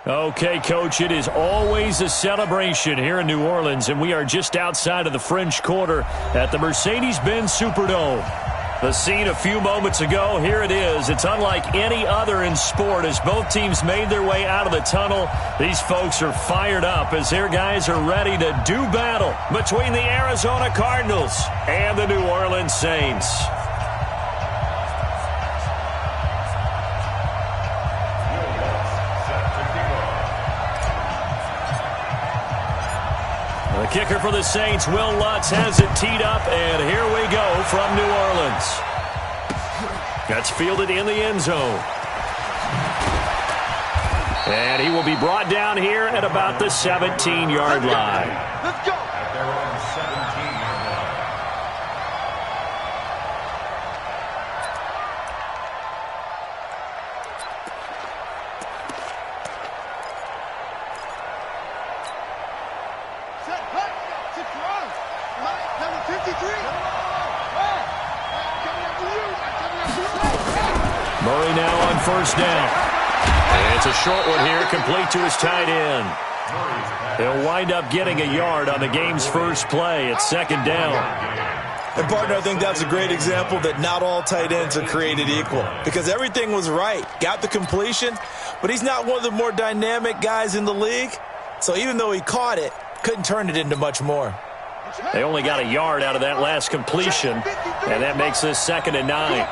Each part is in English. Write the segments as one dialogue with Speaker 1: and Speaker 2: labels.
Speaker 1: Okay, Coach, it is always a celebration here in New Orleans, and we are just outside of the French Quarter at the Mercedes-Benz Superdome. The scene a few moments ago, here it is. It's unlike any other in sport as both teams made their way out of the tunnel. These folks are fired up as their guys are ready to do battle between the Arizona Cardinals and the New Orleans Saints. The kicker for the Saints, Will Lutz, has it teed up, and here we go from New Orleans. That's fielded in the end zone. And he will be brought down here at about the 17-yard line.
Speaker 2: Let's go.
Speaker 3: At their own 17-yard line.
Speaker 1: Murray now on first down. And it's a short one here, complete to his tight end. He'll wind up getting a yard on the game's first play. It's second down.
Speaker 4: And, partner, I think that's a great example that not all tight ends are created equal because everything was right. Got the completion, but he's not one of the more dynamic guys in the league. So even though he caught it, couldn't turn it into much more.
Speaker 1: They only got a yard out of that last completion, and that makes this 2nd and 9.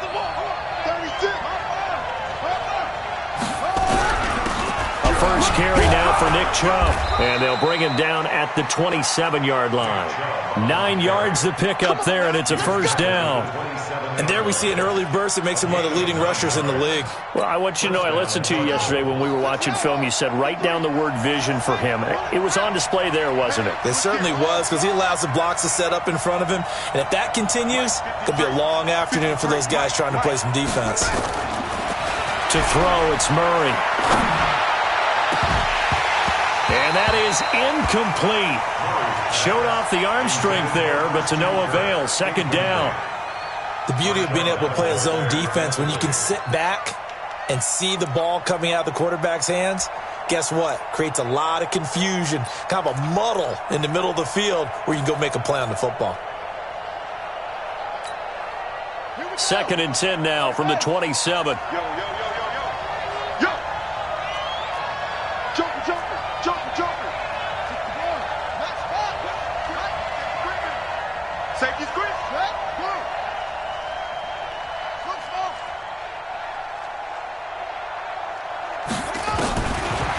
Speaker 1: First carry now for Nick Chubb, and they'll bring him down at the 27-yard line. 9 yards to pick up there, and it's a first down.
Speaker 4: And there we see an early burst that makes him one of the leading rushers in the league.
Speaker 1: Well, I want you to know, I listened to you yesterday when we were watching film. You said write down the word vision for him. It was on display there, wasn't it?
Speaker 4: It certainly was, because he allows the blocks to set up in front of him. And if that continues, it could be a long afternoon for those guys trying to play some defense.
Speaker 1: To throw, it's Murray. And that is incomplete. Showed off the arm strength there, but to no avail. Second down.
Speaker 4: The beauty of being able to play a zone defense when you can sit back and see the ball coming out of the quarterback's hands, guess what? Creates a lot of confusion, kind of a muddle in the middle of the field where you can go make a play on the football.
Speaker 1: 2nd and 10 now from the 27.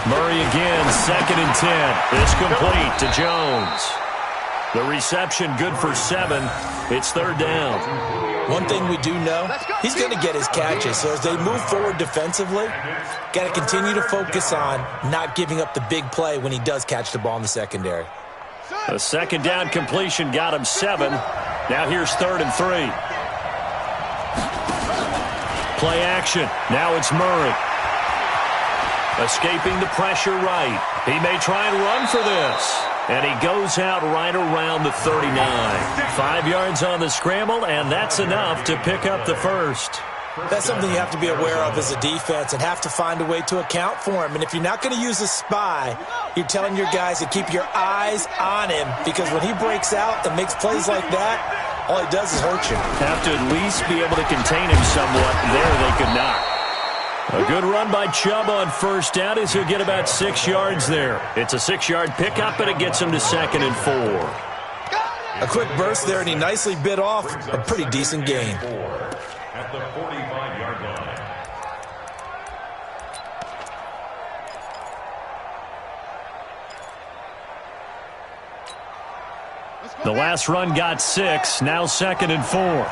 Speaker 1: Murray again, 2nd and 10. It's complete to Jones. The reception good for 7. It's 3rd down.
Speaker 4: One thing we do know, he's going to get his catches. So as they move forward defensively, got to continue to focus on not giving up the big play when he does catch the ball in the secondary.
Speaker 1: The 2nd down completion got him 7. Now here's 3rd and 3. Play action. Now it's Murray. Escaping the pressure right. He may try and run for this. And he goes out right around the 39. 5 yards on the scramble, and that's enough to pick up the first.
Speaker 4: That's something you have to be aware of as a defense and have to find a way to account for him. And if you're not going to use a spy, you're telling your guys to keep your eyes on him because when he breaks out and makes plays like that, all he does is hurt you.
Speaker 1: Have to at least be able to contain him somewhat. There they could not. A good run by Chubb on first down as he'll get about 6 yards there. It's a 6-yard pickup, and it gets him to 2nd and 4.
Speaker 4: A quick burst there, and he nicely bit off a pretty decent gain.
Speaker 3: At the 45-yard line.
Speaker 1: The last run got 6, now 2nd and 4.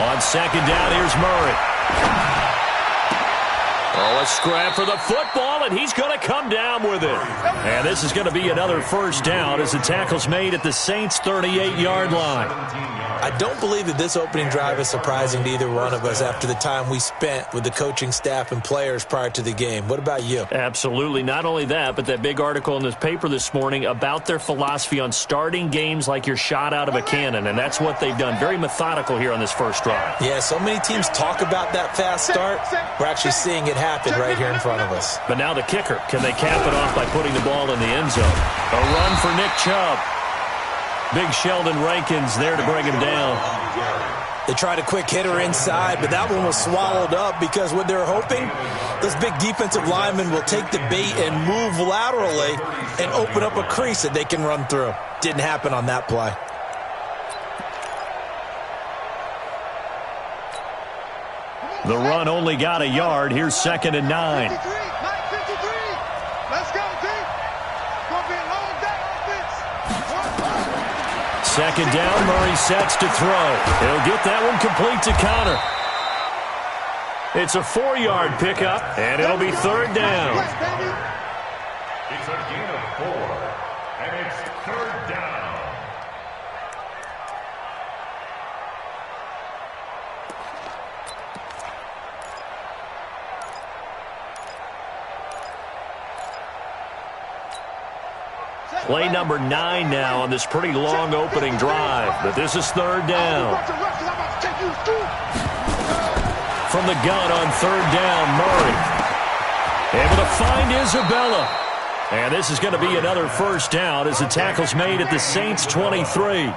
Speaker 1: On 2nd down, here's Murray. Oh, a scrap for the football, and he's going to come down with it. And this is going to be another first down as the tackle's made at the Saints' 38-yard line.
Speaker 4: I don't believe that this opening drive is surprising to either one of us after the time we spent with the coaching staff and players prior to the game. What about you?
Speaker 1: Absolutely. Not only that, but that big article in this paper this morning about their philosophy on starting games like you're shot out of a cannon, and that's what they've done. Very methodical here on this first drive.
Speaker 4: Yeah, so many teams talk about that fast start. We're actually seeing it happen right here in front of us.
Speaker 1: But now the kicker. Can they cap it off by putting the ball in the end zone? A run for Nick Chubb. Big Sheldon Rankins there to bring him down.
Speaker 4: They tried a quick hitter inside, but that one was swallowed up because what they're hoping, those big defensive linemen will take the bait and move laterally and open up a crease that they can run through. Didn't happen on that play.
Speaker 1: The run only got a yard. Here's 2nd and 9.
Speaker 2: Let's go, team. Gonna be a long day on this.
Speaker 1: 2nd down, Murray sets to throw. He'll get that one complete to Connor. It's a 4-yard pickup, and it'll be 3rd down.
Speaker 3: It's a gain of 4, and it's 3rd down.
Speaker 1: Play number 9 now on this pretty long opening drive, but this is 3rd down. From the gun on 3rd down, Murray. Able to find Isabella. And this is going to be another first down as the tackle's made at the Saints' 23.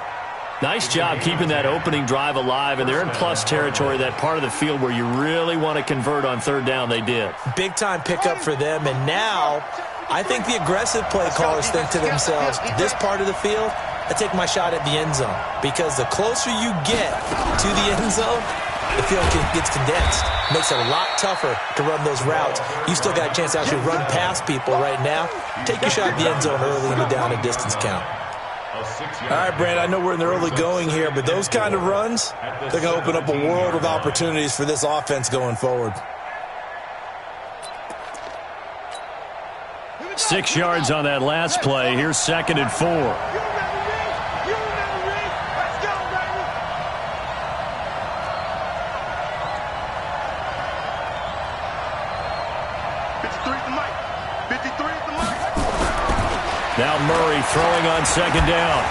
Speaker 1: Nice job keeping that opening drive alive, and they're in plus territory, that part of the field where you really want to convert on 3rd down. They did.
Speaker 4: Big-time pickup for them, and now I think the aggressive play callers think to themselves, this part of the field, I take my shot at the end zone. Because the closer you get to the end zone, the field gets condensed. Makes it a lot tougher to run those routes. You still got a chance to actually run past people right now. Take your shot at the end zone early in the down and distance count. All right, Brand, I know we're in the early going here, but those kind of runs, they're going to open up a world of opportunities for this offense going forward.
Speaker 1: 6 yards on that last play. Here's 2nd and 4. Now Murray throwing on 2nd down.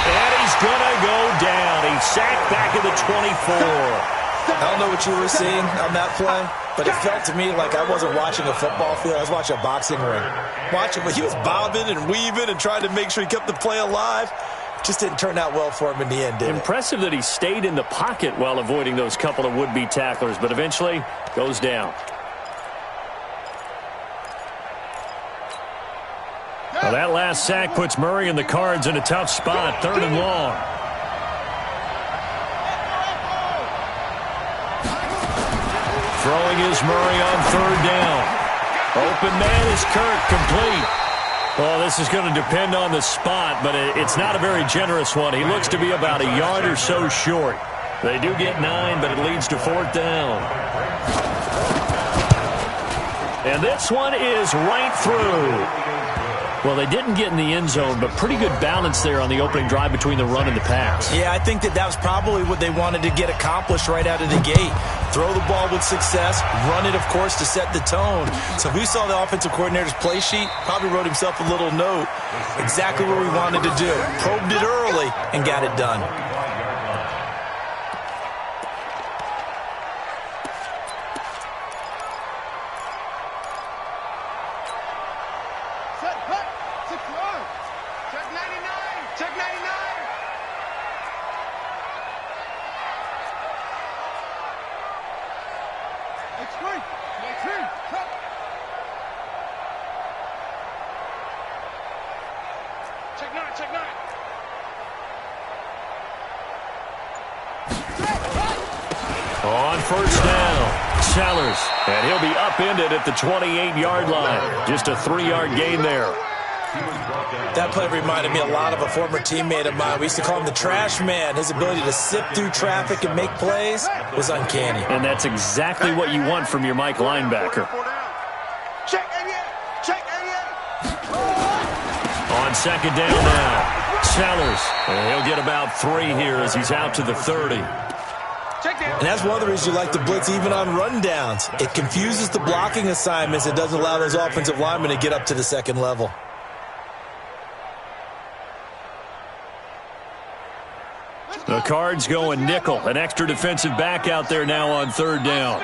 Speaker 1: And he's going to go down. He's sacked back at the 24.
Speaker 4: I don't know what you were seeing on that play, but it felt to me like I wasn't watching a football field. I was watching a boxing ring. Watching, but he was bobbing and weaving and trying to make sure he kept the play alive. Just didn't turn out well for him in the end, did it?
Speaker 1: Impressive that he stayed in the pocket while avoiding those couple of would-be tacklers, but eventually goes down. Well, that last sack puts Murray and the Cards in a tough spot, 3rd and long. Throwing is Murray on 3rd down. Open man is Kirk, complete. Well, this is going to depend on the spot, but it's not a very generous one. He looks to be about a yard or so short. They do get 9, but it leads to 4th down. And this one is right through. Well, they didn't get in the end zone, but pretty good balance there on the opening drive between the run and the pass.
Speaker 4: Yeah, I think that was probably what they wanted to get accomplished right out of the gate. Throw the ball with success, run it, of course, to set the tone. So if we saw the offensive coordinator's play sheet, probably wrote himself a little note. Exactly what we wanted to do. Probed it early and got it done.
Speaker 1: On 1st down, Sellers, and he'll be upended at the 28-yard line. Just a 3-yard gain there.
Speaker 4: That play reminded me a lot of a former teammate of mine. We used to call him the trash man. His ability to sift through traffic and make plays was uncanny.
Speaker 1: And that's exactly what you want from your Mike linebacker.
Speaker 2: Check 88. Check 88.
Speaker 1: On second down now, Sellers. And he'll get about 3 here as he's out to the 30.
Speaker 4: And that's one of the reasons you like to blitz even on rundowns. It confuses the blocking assignments. It doesn't allow those offensive linemen to get up to the second level.
Speaker 1: The Cards going nickel. An extra defensive back out there now on third down.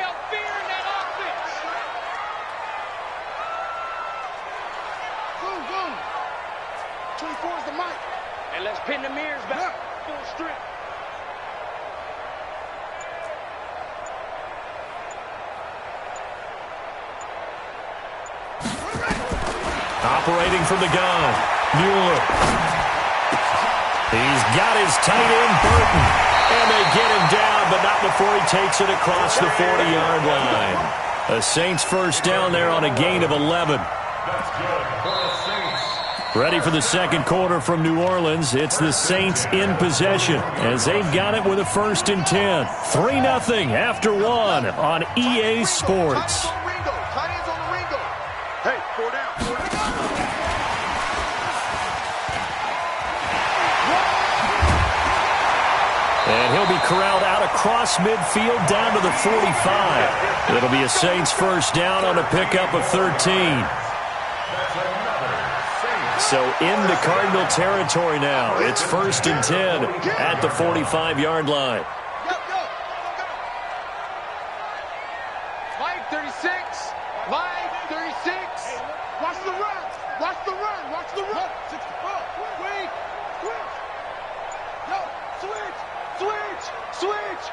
Speaker 2: Boom, boom. 24 is the mic.
Speaker 5: And let's pin the mirrors back. Full strip.
Speaker 1: Operating from the gun, Mueller. He's got his tight end, Burton. And they get him down, but not before he takes it across the 40-yard line. A Saints first down there on a gain of 11. Ready for the second quarter from New Orleans. It's the Saints in possession as they've got it with a 1st and 10. 3-0 after 1 on EA Sports.
Speaker 2: Tight ends on the Ringo. Hey, 4 down. 4 down.
Speaker 1: And he'll be corralled out across midfield down to the 45. It'll be a Saints first down on a pickup of 13. So into Cardinal territory now. It's 1st and 10 at the 45-yard line.
Speaker 2: Line 36. Line 36. Watch the run. Watch the run. Watch the run. 64. Wait. Switch. No. Switch. Switch. Switch.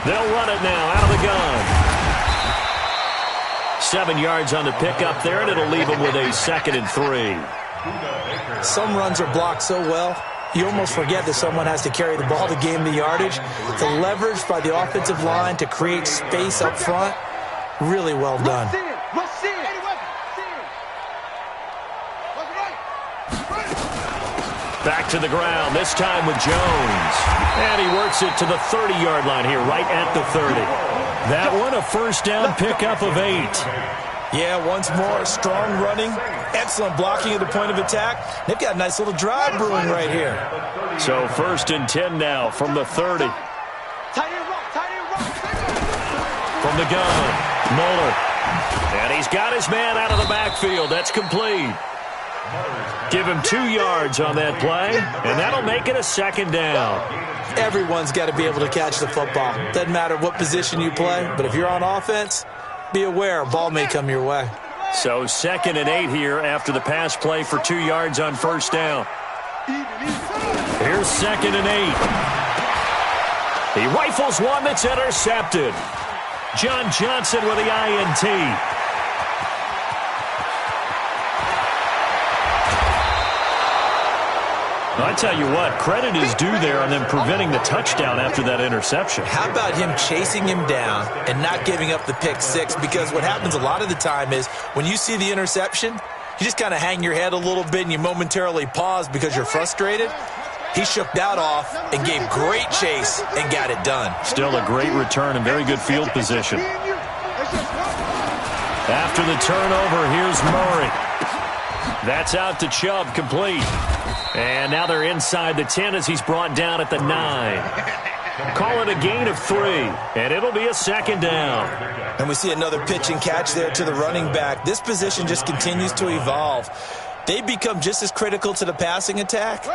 Speaker 1: They'll run it now out of the gun. 7 yards on the pickup there, and it'll leave them with a 2nd and 3.
Speaker 4: Some runs are blocked so well, you almost forget that someone has to carry the ball to gain the yardage. The leverage by the offensive line to create space up front, really well done.
Speaker 1: Back to the ground, this time with Jones. And he works it to the 30-yard line here, right at the 30. That one, a first down pickup of 8.
Speaker 4: Yeah, once more, strong running, excellent blocking at the point of attack. They've got a nice little drive brewing right here.
Speaker 1: So 1st and 10 now from the 30. From the gun, Mueller. And he's got his man out of the backfield. That's complete. Give him 2 yards on that play, and that'll make it a 2nd down.
Speaker 4: Everyone's got to be able to catch the football. Doesn't matter what position you play, but if you're on offense, be aware a ball may come your way.
Speaker 1: So 2nd and 8 here after the pass play for 2 yards on first down. Here's 2nd and 8. He rifles one that's intercepted. John Johnson with the INT. I tell you what, credit is due there on them preventing the touchdown after that interception.
Speaker 4: How about him chasing him down and not giving up the pick 6? Because what happens a lot of the time is when you see the interception, you just kind of hang your head a little bit and you momentarily pause because you're frustrated. He shook that off and gave great chase and got it done.
Speaker 1: Still a great return and very good field position. After the turnover, here's Murray. That's out to Chubb, complete. And now they're inside the 10 as he's brought down at the 9. Call it a gain of 3, and it'll be a 2nd down.
Speaker 4: And we see another pitch and catch there to the running back. This position just continues to evolve. They become just as critical to the passing attack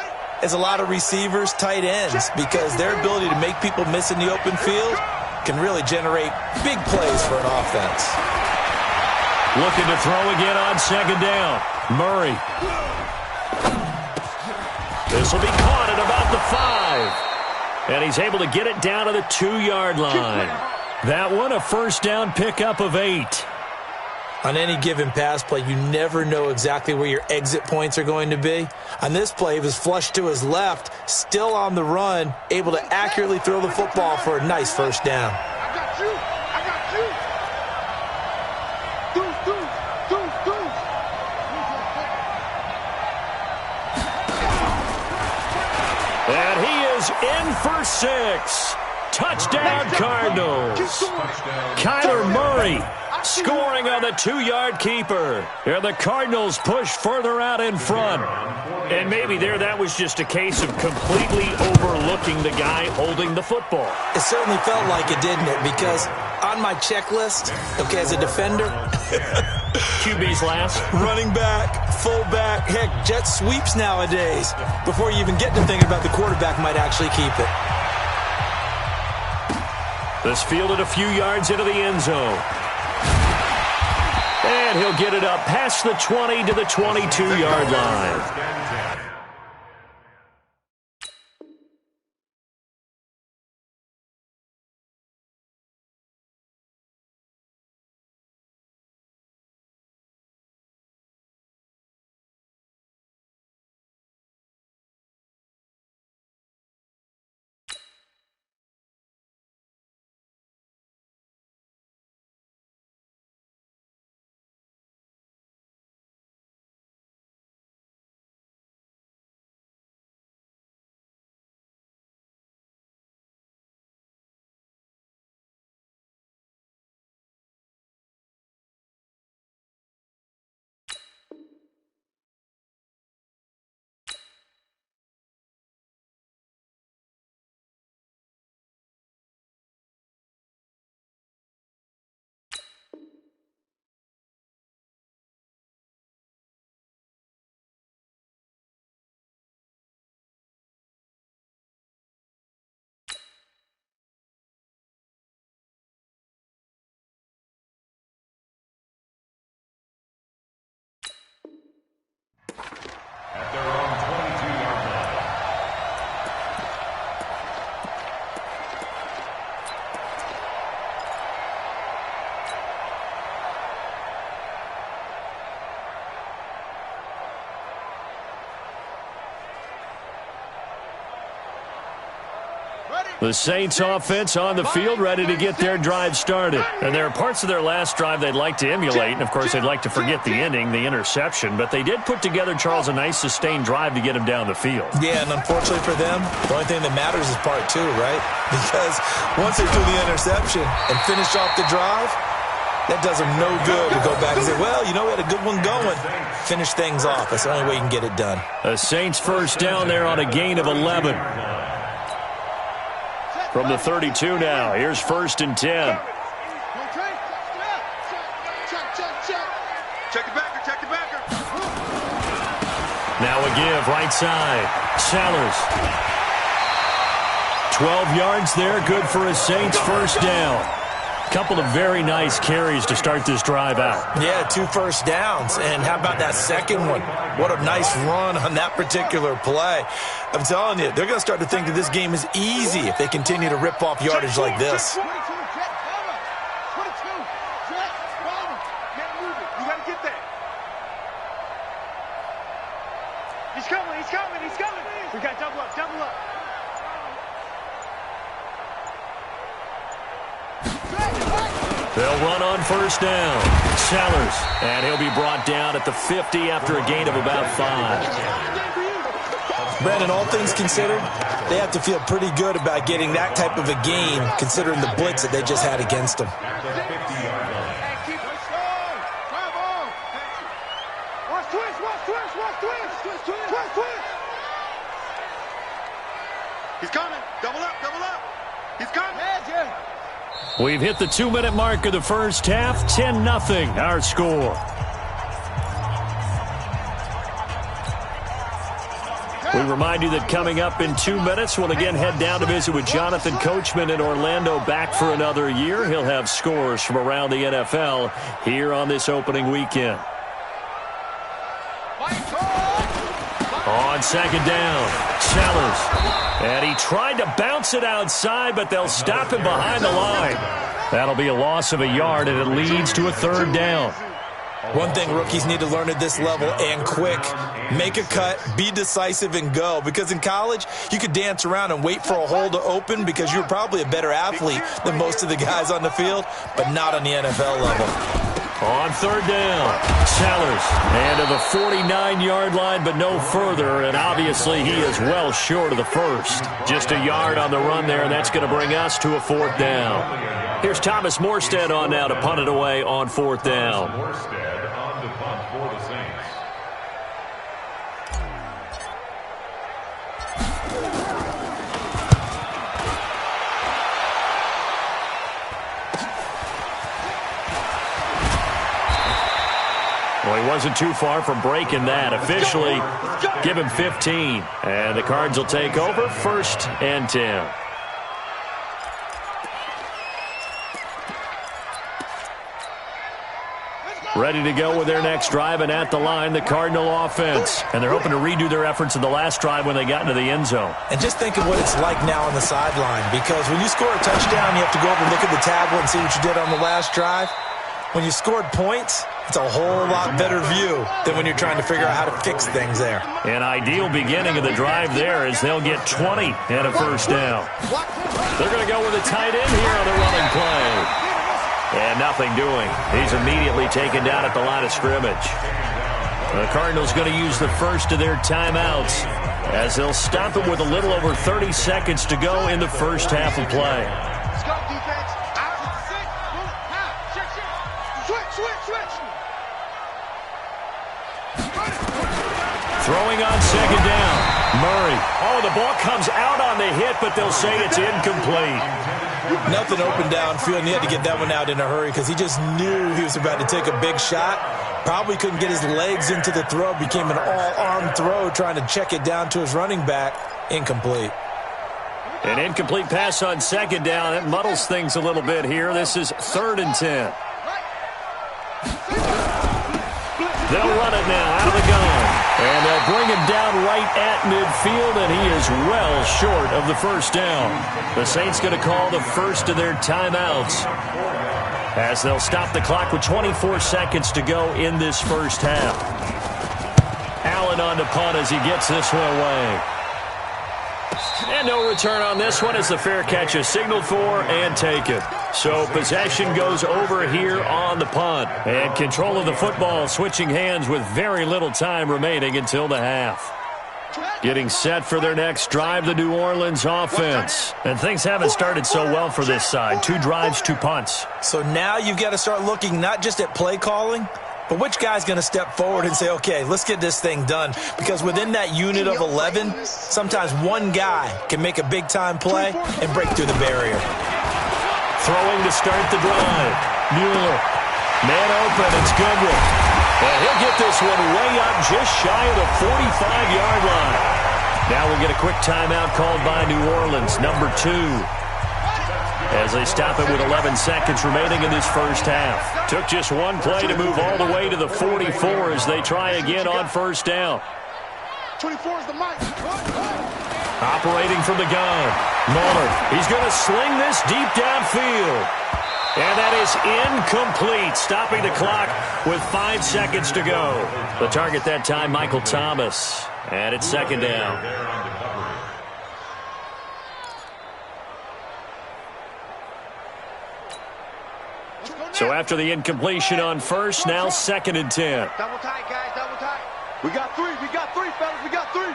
Speaker 4: as a lot of receivers, tight ends, because their ability to make people miss in the open field can really generate big plays for an offense.
Speaker 1: Looking to throw again on 2nd down. Murray. This will be caught at about the 5. And he's able to get it down to the 2-yard line. That one, a first down pickup of 8.
Speaker 4: On any given pass play, you never know exactly where your exit points are going to be. On this play, he was flushed to his left, still on the run, able to accurately throw the football for a nice first down.
Speaker 2: I got you. I got you. Deuce, deuce, deuce, deuce.
Speaker 1: And he is in for 6. Touchdown, Cardinals. Kyler Murray scoring on the 2-yard keeper. And the Cardinals push further out in front. And maybe that was just a case of completely overlooking the guy holding the football.
Speaker 4: It certainly felt like it, didn't it? Because on my checklist, okay, as a defender,
Speaker 1: QB's last.
Speaker 4: running back, fullback, heck, jet sweeps nowadays. Before you even get to thinking about the quarterback might actually keep it.
Speaker 1: This fielded a few yards into the end zone. And he'll get it up past the 20 to the 22-yard line.
Speaker 3: At their own 22-yard line.
Speaker 1: The Saints offense on the field, ready to get their drive started. And there are parts of their last drive they'd like to emulate. And, of course, they'd like to forget the ending, the interception. But they did put together, Charles, a nice sustained drive to get him down the field.
Speaker 4: Yeah, and unfortunately for them, the only thing that matters is part 2, right? Because once they do the interception and finish off the drive, that does them no good to go back and say, well, you know, we had a good one going. Finish things off. That's the only way you can get it done.
Speaker 1: The Saints first down there on a gain of 11. From the 32 now, here's 1st and 10.
Speaker 2: Check the backer, check the backer.
Speaker 1: Now a give, right side. Sellers. 12 yards there, good for a Saints first down. Couple of very nice carries to start this drive out.
Speaker 4: Yeah, 2 first downs. And how about that second one? What a nice run on that particular play. I'm telling you, they're going to start to think that this game is easy if they continue to rip off yardage like this.
Speaker 2: He's coming, he's coming, he's coming. We got double up, double up.
Speaker 1: They'll run on first down. Sellers. And he'll be brought down at the 50 after a gain of about 5.
Speaker 4: Brandon, all things considered, they have to feel pretty good about getting that type of a game considering the blitz that they just had against them.
Speaker 2: He's coming. Double up, double up. He's coming.
Speaker 1: We've hit the 2-minute mark of the first half. 10-0 our score. We remind you that coming up in 2 minutes, we'll again head down to visit with Jonathan Coachman in Orlando, back for another year. He'll have scores from around the NFL here on this opening weekend. On second down, Sellers. And he tried to bounce it outside, but they'll stop him behind the line. That'll be a loss of a yard, and it leads to a 3rd down.
Speaker 4: One thing rookies need to learn at this level, and quick, make a cut, be decisive, and go. Because in college, you could dance around and wait for a hole to open because you're probably a better athlete than most of the guys on the field, but not on the NFL level.
Speaker 1: On third down, Sellers. And to the 49-yard line, but no further. And obviously he is well short of the first. Just a yard on the run there, and that's going to bring us to a fourth down. Here's Thomas Morstead on now to punt it away on fourth down.
Speaker 3: Morstead on the punt for the Saints.
Speaker 1: Well, he wasn't too far from breaking that. Officially, give him 15. And the Cards will take over, 1st and 10. Ready to go with their next drive, and at the line, the Cardinal offense. And they're hoping to redo their efforts in the last drive when they got into the end zone.
Speaker 4: And just think of what it's like now on the sideline, because when you score a touchdown, you have to go over and look at the tablet and see what you did on the last drive. When you scored points, it's a whole lot better view than when you're trying to figure out how to fix things there.
Speaker 1: An ideal beginning of the drive there as they'll get 20 and a first down. They're going to go with a tight end here on the running play. And nothing doing. He's immediately taken down at the line of scrimmage. The Cardinals going to use the first of their timeouts as they'll stop it with a little over 30 seconds to go in the first half of play.
Speaker 2: Let's go, defense. Out. Switch.
Speaker 1: Throwing on second down. Murray. Oh, the ball comes out on the hit, but they'll say it's incomplete.
Speaker 4: Nothing open downfield, and he had to get that one out in a hurry because he just knew he was about to take a big shot. Probably couldn't get his legs into the throw. Became an all-arm throw trying to check it down to his running back. Incomplete.
Speaker 1: An incomplete pass on second down. It muddles things a little bit here. This is 3rd and 10. They'll run it now out of the gun. And they'll bring him down right at midfield, and he is well short of the first down. The Saints going to call the first of their timeouts as they'll stop the clock with 24 seconds to go in this first half. Allen on to punt as he gets this one away. And no return on this one as the fair catch is signaled for and taken. So possession goes over here on the punt. And control of the football switching hands with very little time remaining until the half. Getting set for their next drive, the New Orleans offense. And things haven't started so well for this side. 2 drives, 2 punts.
Speaker 4: So now you've got to start looking not just at play calling, but which guy's going to step forward and say, okay, let's get this thing done? Because within that unit of 11, sometimes one guy can make a big-time play and break through the barrier.
Speaker 1: Throwing to start the drive. Mueller. Man open. It's Goodwin. And he'll get this one way up just shy of the 45-yard line. Now we'll get a quick timeout called by New Orleans, number 2. As they stop it with 11 seconds remaining in this first half. Took just one play to move all the way to the 44 as they try again on first down.
Speaker 2: 24 is the mic.
Speaker 1: Operating from the gun. Muller. He's going to sling this deep downfield. And that is incomplete. Stopping the clock with 5 seconds to go. The target that time, Michael Thomas. And it's second down. So after the incompletion on first, now 2nd and 10.
Speaker 2: Double tight, guys, double tight. We got 3, fellas, we got 3.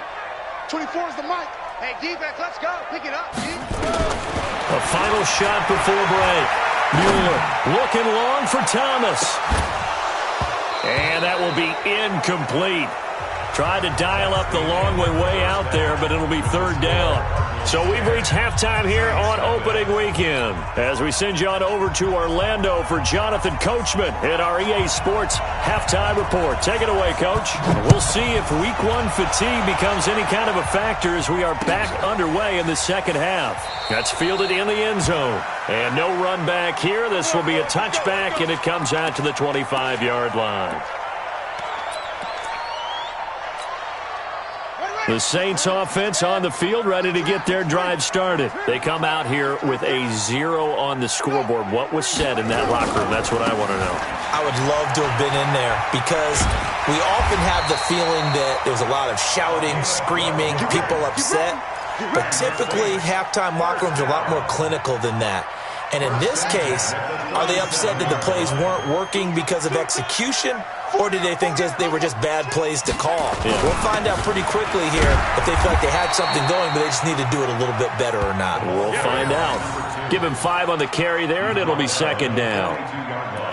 Speaker 2: 24 is the mic. Hey, defense, let's go. Pick it up.
Speaker 1: A final shot before break. Mueller looking long for Thomas. And that will be incomplete. Tried to dial up the long way out there, but it'll be 3rd down. So we've reached halftime here on opening weekend as we send you on over to Orlando for Jonathan Coachman in our EA Sports halftime report. Take it away, Coach. We'll see if week 1 fatigue becomes any kind of a factor as we are back underway in the second half. That's fielded in the end zone. And no run back here. This will be a touchback, and it comes out to the 25-yard line. The Saints offense on the field ready to get their drive started. They come out here with a 0 on the scoreboard. What was said in that locker room? That's what I want to know.
Speaker 4: I would love to have been in there because we often have the feeling that there's a lot of shouting, screaming, people upset. But typically, halftime locker rooms are a lot more clinical than that. And in this case, are they upset that the plays weren't working because of execution, or did they think they were just bad plays to call?
Speaker 1: Yeah.
Speaker 4: We'll find out pretty quickly here if they feel like they had something going, but they just need to do it a little bit better or not.
Speaker 1: We'll find out. Give him 5 on the carry there, and it'll be second down.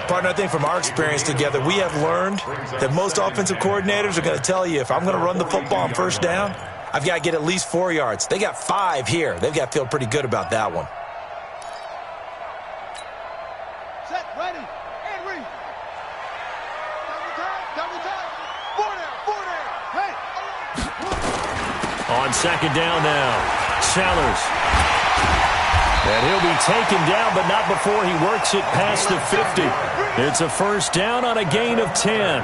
Speaker 4: Partner, I think from our experience together, we have learned that most offensive coordinators are going to tell you, if I'm going to run the football on first down, I've got to get at least 4 yards. They got 5 here. They've got to feel pretty good about that one.
Speaker 2: Set, ready, and read. Double time. 4 down. Hey.
Speaker 1: On second down now, Sellers. And he'll be taken down, but not before he works it past the 50. It's a first down on a gain of 10.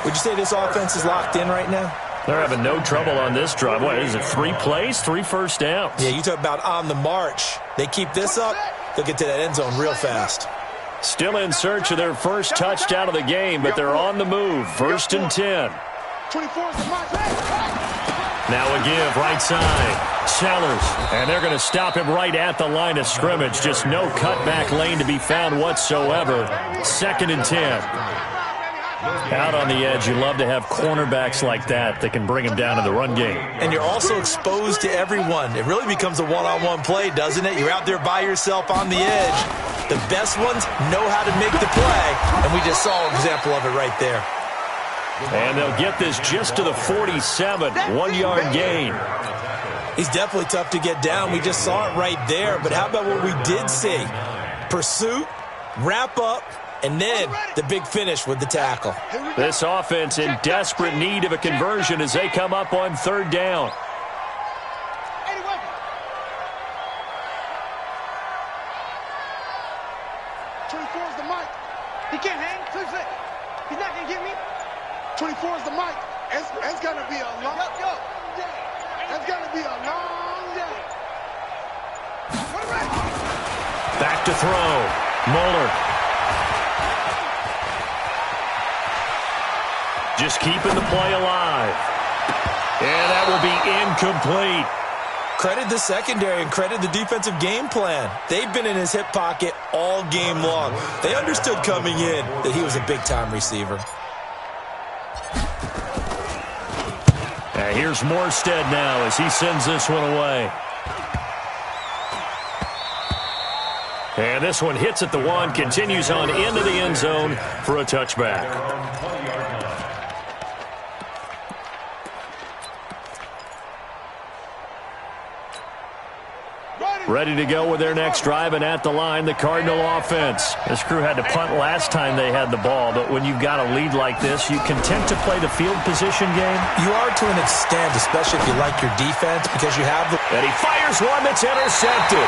Speaker 4: Would you say this offense is locked in right now?
Speaker 1: They're having no trouble on this drive. What is it, 3 plays, 3 first downs?
Speaker 4: Yeah, you talk about on the march. They keep this up, they'll get to that end zone real fast.
Speaker 1: Still in search of their first touchdown of the game, but they're on the move. First and 10.
Speaker 2: 24 is the mark.
Speaker 1: Now a give, right side. Sellers, and they're going to stop him right at the line of scrimmage. Just no cutback lane to be found whatsoever. Second and 10. Out on the edge, you love to have cornerbacks like that can bring him down in the run game.
Speaker 4: And you're also exposed to everyone. It really becomes a one-on-one play, doesn't it? You're out there by yourself on the edge. The best ones know how to make the play, and we just saw an example of it right there.
Speaker 1: And they'll get this just to the 47, 1-yard gain.
Speaker 4: He's definitely tough to get down. We just saw it right there. But how about what we did see? Pursuit, wrap up, and then the big finish with the tackle.
Speaker 1: This offense in desperate need of a conversion as they come up on third down.
Speaker 2: 24 is the mic. He can't hang. He's not going to get me. 24 is the mic. It's going to be a long day. It's going to be a long day.
Speaker 1: Back to throw. Moeller. Just keeping the play alive. And that will be incomplete.
Speaker 4: Credit the secondary and credit the defensive game plan. They've been in his hip pocket all game long. They understood coming in that he was a big-time receiver.
Speaker 1: Here's Morstead now as he sends this one away. And this one hits at the 1, continues on into the end zone for a touchback. Ready to go with their next drive, and at the line, the Cardinal offense. This crew had to punt last time they had the ball, but when you've got a lead like this, you content to play the field position game?
Speaker 4: You are to an extent, especially if you like your defense, because you have the...
Speaker 1: And he fires one that's intercepted.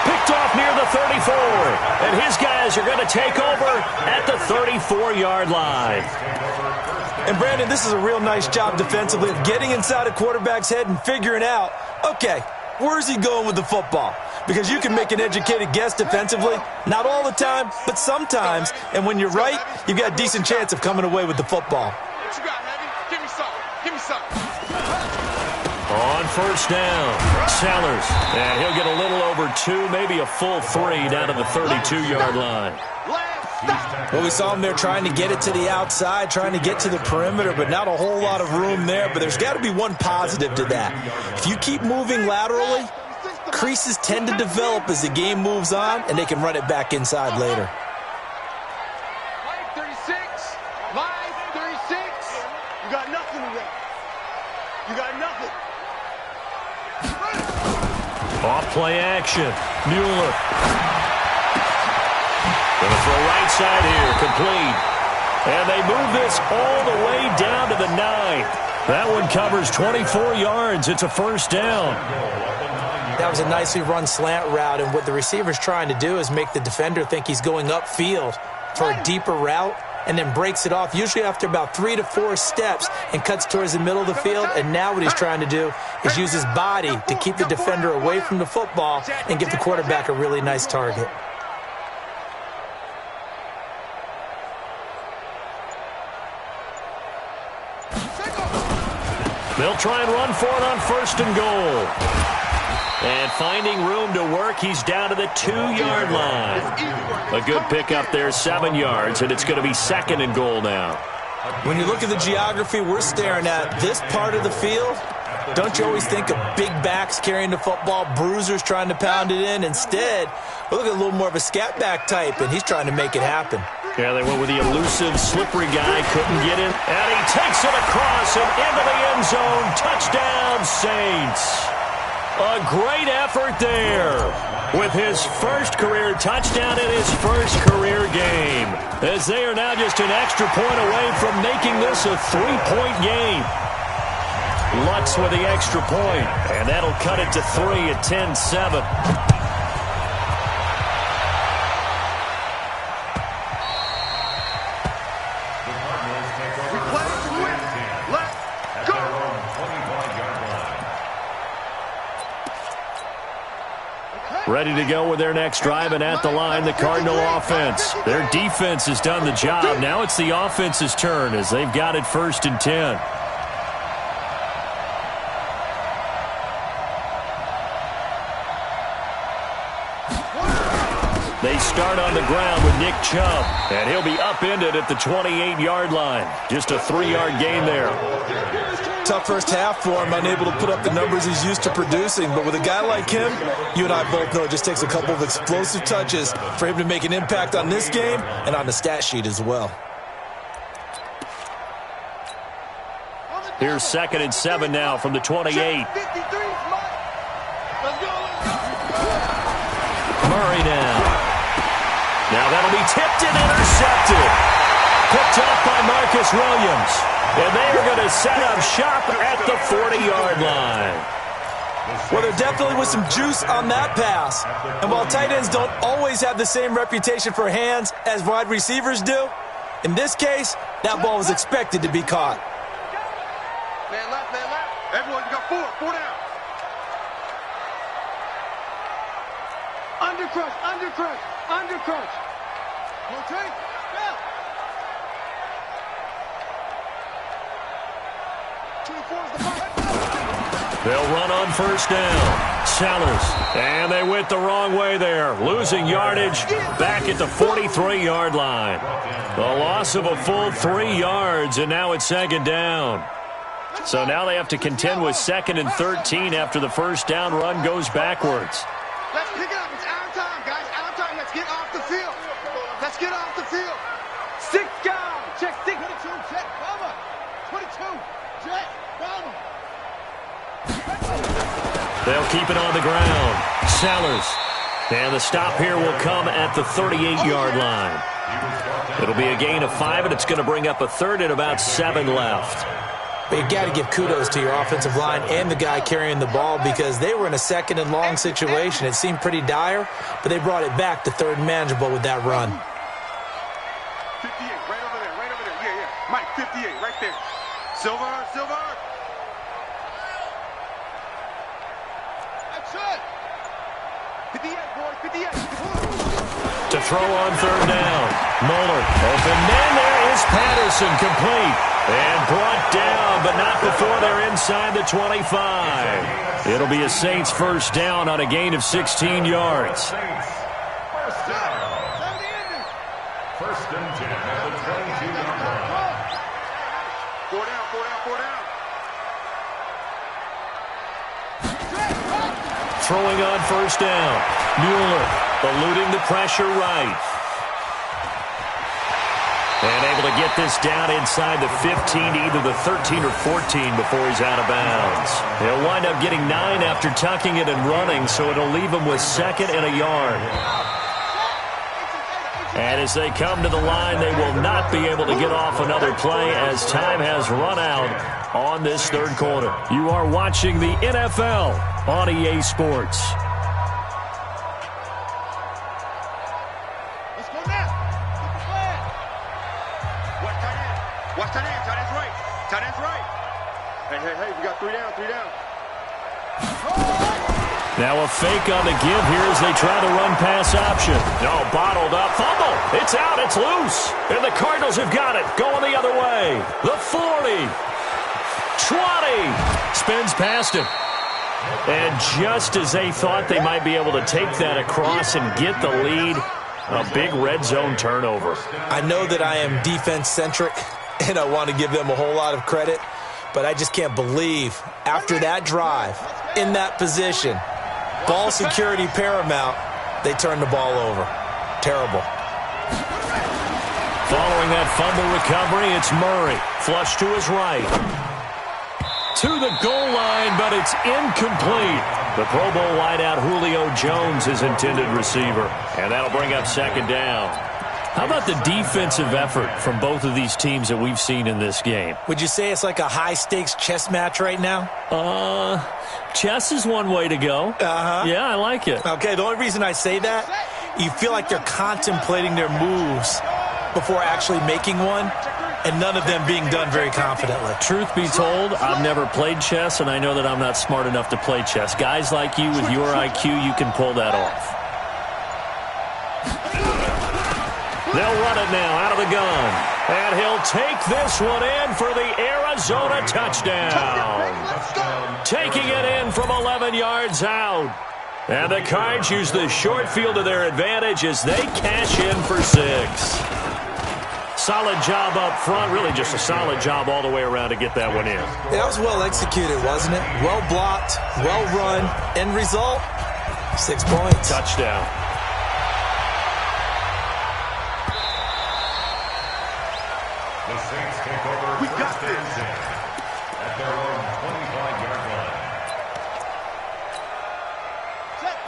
Speaker 1: Picked off near the 34, and his guys are going to take over at the 34-yard line.
Speaker 4: And Brandon, this is a real nice job defensively of getting inside a quarterback's head and figuring out, okay, where's he going with the football? Because you can make an educated guess defensively. Not all the time, but sometimes. And when you're right, you've got a decent chance of coming away with the football.
Speaker 2: What you got, Heavy? Give me something. Give me something.
Speaker 1: On first down, Sellers. And he'll get a little over 2, maybe a full 3 down to the 32-yard line.
Speaker 4: Well, we saw him there trying to get it to the outside, trying to get to the perimeter, but not a whole lot of room there. But there's got to be one positive to that. If you keep moving laterally, creases tend to develop as the game moves on, and they can run it back inside later.
Speaker 2: Live 36. Live 36. You got nothing today. You got nothing.
Speaker 1: Off play action. Mueller. Going to throw right side here, complete. And they move this all the way down to the 9. That one covers 24 yards. It's a first down.
Speaker 4: That was a nicely run slant route, and what the receiver's trying to do is make the defender think he's going upfield for a deeper route, and then breaks it off, usually after about 3 to 4 steps, and cuts towards the middle of the field. And now what he's trying to do is use his body to keep the defender away from the football and give the quarterback a really nice target.
Speaker 1: They'll try and run for it on first and goal. And finding room to work, he's down to the 2-yard line. A good pickup there, 7 yards, and it's going to be 2nd and goal now.
Speaker 4: When you look at the geography we're staring at, this part of the field, don't you always think of big backs carrying the football, bruisers trying to pound it in? Instead, we look at a little more of a scat back type, and he's trying to make it happen.
Speaker 1: Yeah, they went with the elusive, slippery guy, couldn't get in, and he takes it across and into the end zone. Touchdown, Saints. A great effort there with his first career touchdown in his first career game, as they are now just an extra point away from making this a 3-point game. Lutz with the extra point, and that'll cut it to 3 at 10-7. Ready to go with their next drive, and at the line, the Cardinal offense. Their defense has done the job. Now it's the offense's turn as they've got it 1st and 10. They start on the ground with Nick Chubb, and he'll be upended at the 28-yard line. Just a 3-yard gain there.
Speaker 4: Tough first half for him, unable to put up the numbers he's used to producing. But with a guy like him, you and I both know it just takes a couple of explosive touches for him to make an impact on this game and on the stat sheet as well.
Speaker 1: Here's 2nd and 7 now from the 28. Murray now. Now that'll be tipped and intercepted. Picked off by Marcus Williams. And they are going to set up shop at the 40-yard line.
Speaker 4: Well, there definitely was some juice on that pass. And while tight ends don't always have the same reputation for hands as wide receivers do, in this case, that ball was expected to be caught.
Speaker 2: Man left, man left. Everyone, you got 4 down. Undercrush, undercrush, undercrush. Rotate, down. 24 is the mark.
Speaker 1: They'll run on 1st down. Sellers. And they went the wrong way there. Losing yardage back at the 43-yard line. The loss of a full 3 yards, and now it's 2nd down. So now they have to contend with 2nd and 13 after the 1st down run goes backwards.
Speaker 2: Let's pick it up. It's out of time, guys. Out of time. Let's get off the field. Let's get off the field. 6 down. Check 6. 22. Check. Bomber. 22. Check. Bomber.
Speaker 1: They'll keep it on the ground. Sellers. And the stop here will come at the 38-yard line. It'll be a gain of 5, and it's going to bring up a 3rd and about 7 left.
Speaker 4: But you got to give kudos to your offensive line and the guy carrying the ball, because they were in a 2nd and long situation. It seemed pretty dire, but they brought it back to 3rd and manageable with that run.
Speaker 2: 58, right over there, right over there. Yeah, yeah. Mike, 58, right there. Silver, Silver. That's it. 58, boys, 58.
Speaker 1: To throw on 3rd down. Muller. Open man, there is Patterson, complete. And brought down, but not before they're inside the 25. It'll be a Saints 1st down on a gain of 16 yards.
Speaker 3: First down. 1st and 10 at the 22-yard line.
Speaker 2: 4 down, 4 down, 4 down.
Speaker 1: Throwing on 1st down. Mueller eluding the pressure right. And able to get this down inside the 15, either the 13 or 14 before he's out of bounds. He'll wind up getting 9 after tucking it and running, so it'll leave him with 2nd and a yard. And as they come to the line, they will not be able to get off another play as time has run out on this 3rd quarter. You are watching the NFL on EA Sports.
Speaker 2: Watch tight end. Tight end's right. Tight end's right. Hey, we got 3 down, 3 down.
Speaker 1: Now a fake on the give here as they try the run pass option. No, bottled up. Fumble. It's out. It's loose. And the Cardinals have got it. Going the other way. The 40. 20. Spins past him. And just as they thought they might be able to take that across and get the lead, a big red zone turnover.
Speaker 4: I know that I am defense-centric, and I want to give them a whole lot of credit, but I just can't believe after that drive, in that position, ball security paramount, they turned the ball over. Terrible.
Speaker 1: Following that fumble recovery, it's Murray. Flush to his right. To the goal line, but it's incomplete. The Pro Bowl wideout Julio Jones is intended receiver. And that'll bring up second down. How about the defensive effort from both of these teams that we've seen in this game?
Speaker 4: Would you say it's like a high-stakes chess match right now?
Speaker 1: Chess is one way to go. Yeah, I like it.
Speaker 4: Okay, the only reason I say that, you feel like they're contemplating their moves before actually making one, and none of them being done very confidently.
Speaker 1: Truth be told, I've never played chess, and I know that I'm not smart enough to play chess. Guys like you with your IQ, you can pull that off. They'll run it now out of the gun. And he'll take this one in for the Arizona touchdown. Taking it in from 11 yards out. And the Cards use the short field to their advantage as they cash in for 6. Solid job up front. Really just a solid job all the way around to get that one in.
Speaker 4: Yeah, that was well executed, wasn't it? Well blocked, well run. End result, 6 points.
Speaker 1: Touchdown.
Speaker 3: The Saints take over first and 10 at their own 25-yard line.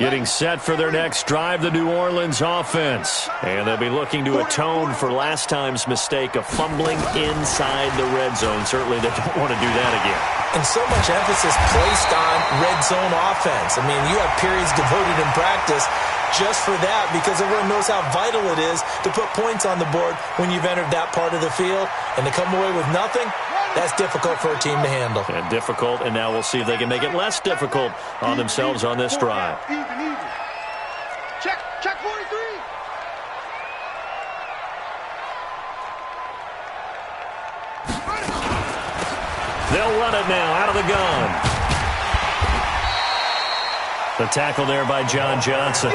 Speaker 1: Getting set for their next drive, the New Orleans offense. And they'll be looking to atone for last time's mistake of fumbling inside the red zone. Certainly they don't want to do that again.
Speaker 4: And so much emphasis placed on red zone offense. I mean, you have periods devoted in practice just for that because everyone knows how vital it is to put points on the board when you've entered that part of the field. And to come away with nothing, that's difficult for a team to handle.
Speaker 1: And difficult, and now we'll see if they can make it less difficult on themselves on this drive.
Speaker 2: Check 43.
Speaker 1: They'll run it now out of the gun. The tackle there by John Johnson.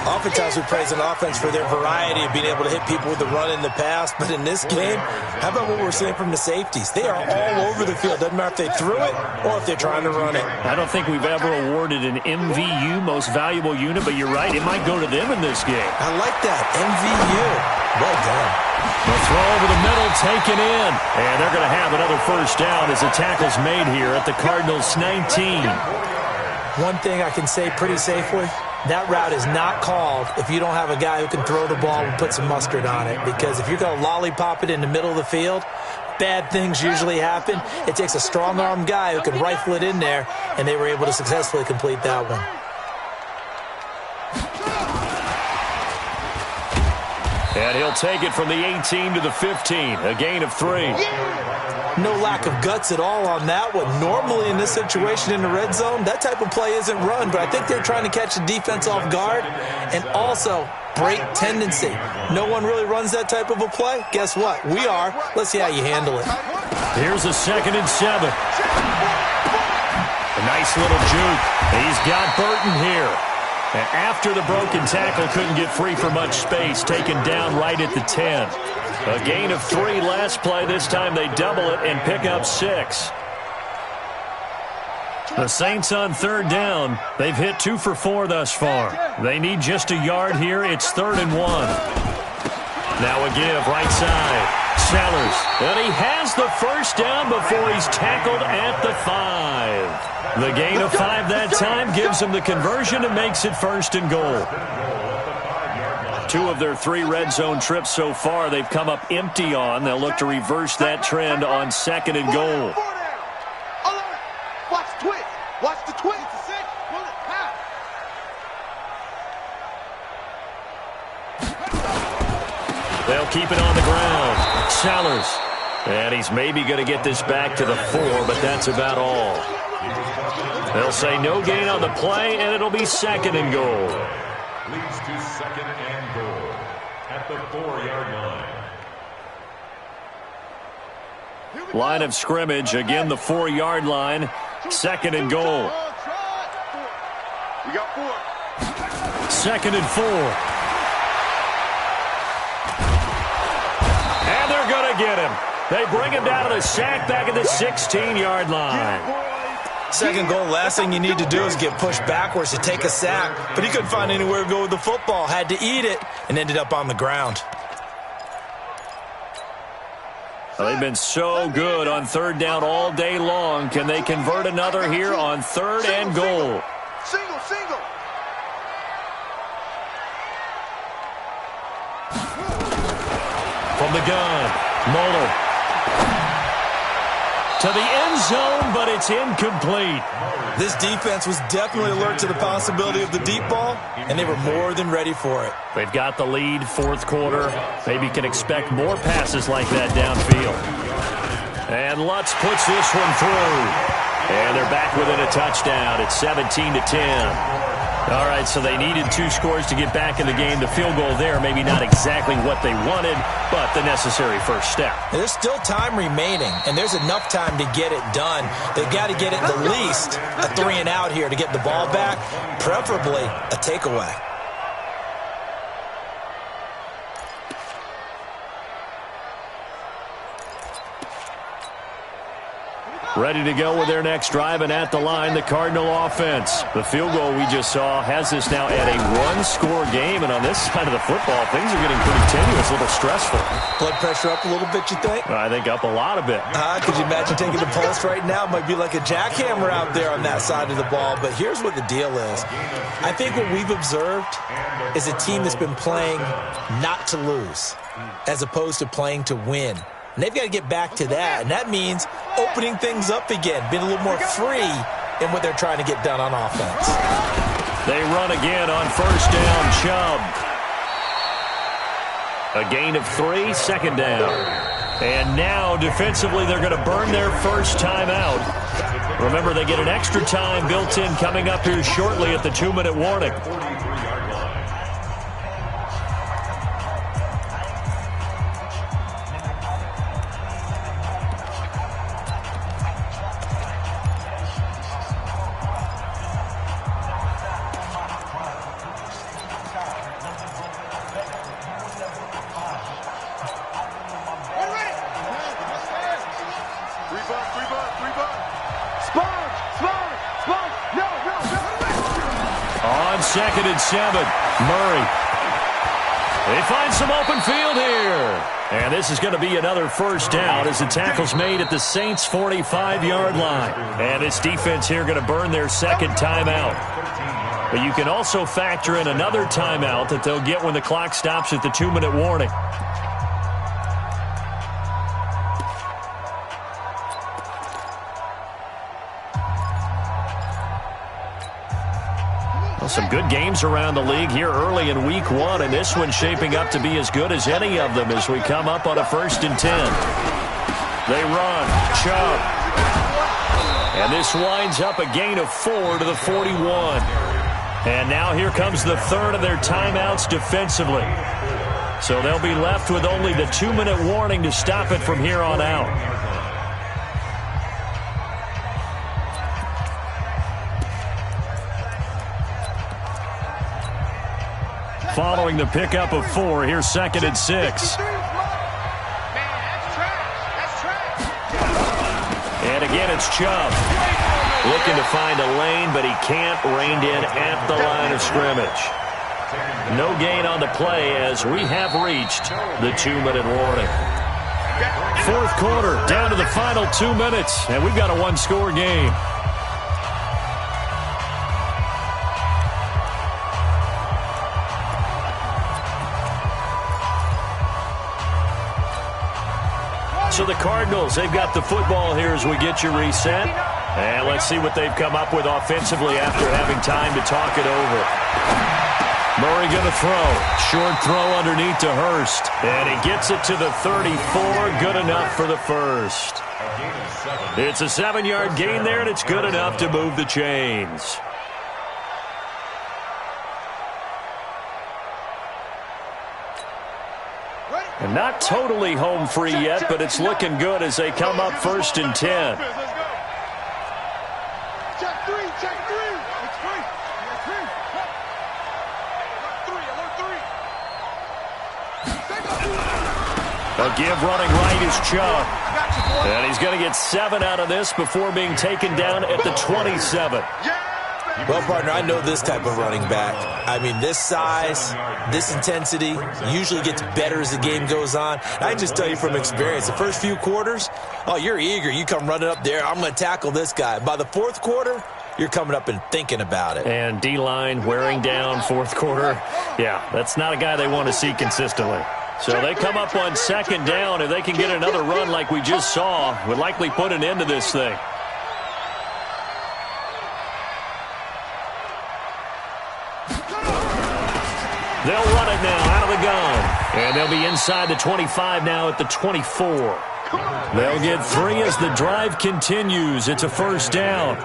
Speaker 4: Oftentimes we praise an offense for their variety of being able to hit people with the run in the pass. But in this game, how about what we're seeing from the safeties? They are all over the field. Doesn't matter if they threw it or if they're trying to run it.
Speaker 1: I don't think we've ever awarded an MVU, most valuable unit, but you're right, it might go to them in this game.
Speaker 4: I like that. MVU. Well done.
Speaker 1: The throw over the middle, taken in. And they're going to have another first down as the tackle's made here at the Cardinals' 19.
Speaker 4: One thing I can say pretty safely, that route is not called if you don't have a guy who can throw the ball and put some mustard on it. Because if you're going to lollipop it in the middle of the field, bad things usually happen. It takes a strong-armed guy who can rifle it in there, and they were able to successfully complete that one.
Speaker 1: And he'll take it from the 18 to the 15, a gain of 3.
Speaker 4: No lack of guts at all on that one. Normally in this situation in the red zone, that type of play isn't run, but I think they're trying to catch the defense off guard and also break tendency. No one really runs that type of a play. Guess what? We are. Let's see how you handle it.
Speaker 1: Here's a 2nd and 7. A nice little juke. He's got Burton here. And after the broken tackle, couldn't get free for much space, taken down right at the 10. A gain of 3 last play. This time they double it and pick up 6. The Saints on 3rd down. They've hit 2 for 4 thus far. They need just a yard here. It's 3rd and 1. Now a give right side. Sellers. And he has the first down before he's tackled at the 5. The gain of 5 that time gives him the conversion and makes it 1st and goal. 2 of their 3 red zone trips so far they've come up empty on. They'll look to reverse that trend on 2nd and goal.
Speaker 2: Watch the twist. Watch the twist.
Speaker 1: They'll keep it on the ground. Sellers. And he's maybe going to get this back to the 4, but that's about all. They'll say no gain on the play, and it'll be 2nd and goal.
Speaker 3: Leads to 2nd and goal at the 4-yard line.
Speaker 1: Line of scrimmage, again the 4-yard line, 2nd and goal.
Speaker 2: We got 4.
Speaker 1: 2nd and 4. And they're going to get him. They bring him down to the sack back at the 16-yard line.
Speaker 4: Second goal, last thing you need to do is get pushed backwards to take a sack. But he couldn't find anywhere to go with the football. Had to eat it and ended up on the ground.
Speaker 1: Well, they've been so good on 3rd down all day long. Can they convert another here on 3rd and goal?
Speaker 2: Single.
Speaker 1: From the gun, Muller. To the end zone, but it's incomplete.
Speaker 4: This defense was definitely alert to the possibility of the deep ball, and they were more than ready for it.
Speaker 1: They've got the lead, 4th quarter. Maybe can expect more passes like that downfield. And Lutz puts this one through. And they're back within a touchdown. It's 17-10. All right, so they needed 2 scores to get back in the game. The field goal there, maybe not exactly what they wanted, but the necessary first step.
Speaker 4: There's still time remaining, and there's enough time to get it done. They've got to get at the least a 3 and out here to get the ball back, preferably a takeaway.
Speaker 1: Ready to go with their next drive, and at the line, the Cardinal offense. The field goal we just saw has this now at a 1-score game, and on this side of the football, things are getting pretty tenuous, a little stressful.
Speaker 4: Blood pressure up a little bit, you think?
Speaker 1: I think up a lot of it.
Speaker 4: Could you imagine taking the pulse right now? It might be like a jackhammer out there on that side of the ball, but here's what the deal is. I think what we've observed is a team that's been playing not to lose as opposed to playing to win. And they've got to get back to that, and that means opening things up again, being a little more free in what they're trying to get done on offense.
Speaker 1: They run again on 1st down, Chubb. A gain of 3, 2nd down. And now, defensively, they're going to burn their first timeout. Remember, they get an extra time built in coming up here shortly at the 2-minute warning. On 2nd and 7, Murray. They find some open field here. And this is going to be another first down as the tackle's made at the Saints' 45-yard line. And this defense here going to burn their 2nd timeout. But you can also factor in another timeout that they'll get when the clock stops at the 2-minute warning. Some good games around the league here early in week 1, and this one's shaping up to be as good as any of them as we come up on a 1st and 10. They run. Chubb. And this winds up a gain of 4 to the 41. And now here comes the 3rd of their timeouts defensively. So they'll be left with only the 2-minute warning to stop it from here on out. Following the pickup of 4, here's 2nd and 6. And again, it's Chubb. Looking to find a lane, but he can't. Reined in at the line of scrimmage. No gain on the play as we have reached the 2-minute warning. 4th quarter, down to the final 2 minutes, and we've got a 1-score game. So the Cardinals, they've got the football here as we get you reset. And let's see what they've come up with offensively after having time to talk it over. Murray going to throw. Short throw underneath to Hurst. And he gets it to the 34. Good enough for the first. It's a 7-yard gain there, and it's good enough to move the chains. And not totally home free yet, but it's looking good as they come up 1st and 10.
Speaker 2: Check 3.
Speaker 1: A give running right is Chubb. And he's going to get 7 out of this before being taken down at the 27.
Speaker 4: Well, partner, I know this type of running back. I mean, this size, this intensity usually gets better as the game goes on. And I just tell you from experience, the first few quarters, oh, you're eager. You come running up there, I'm going to tackle this guy. By the fourth quarter, you're coming up and thinking about it.
Speaker 1: And D-line wearing down fourth quarter. Yeah, that's not a guy they want to see consistently. So they come up on second down. If they can get another run like we just saw, would likely put an end to this thing. They'll run it now out of the gun. And they'll be inside the 25 now at the 24. They'll get 3 as the drive continues. It's a first down.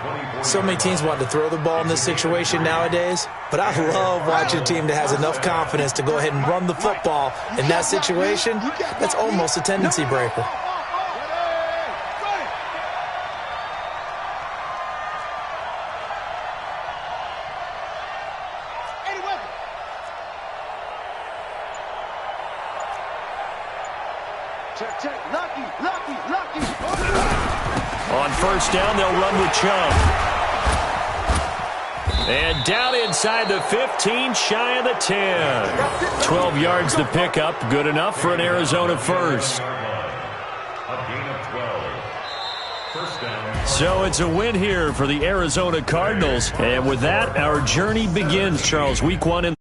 Speaker 4: So many teams want to throw the ball in this situation nowadays, but I love watching a team that has enough confidence to go ahead and run the football in that situation. That's almost a tendency breaker.
Speaker 1: On first down, they'll run with Chubb. And down inside the 15, shy of the 10. 12 yards to pick up, good enough for an Arizona first. So it's a win here for the Arizona Cardinals. And with that, our journey begins, Charles. Week 1 in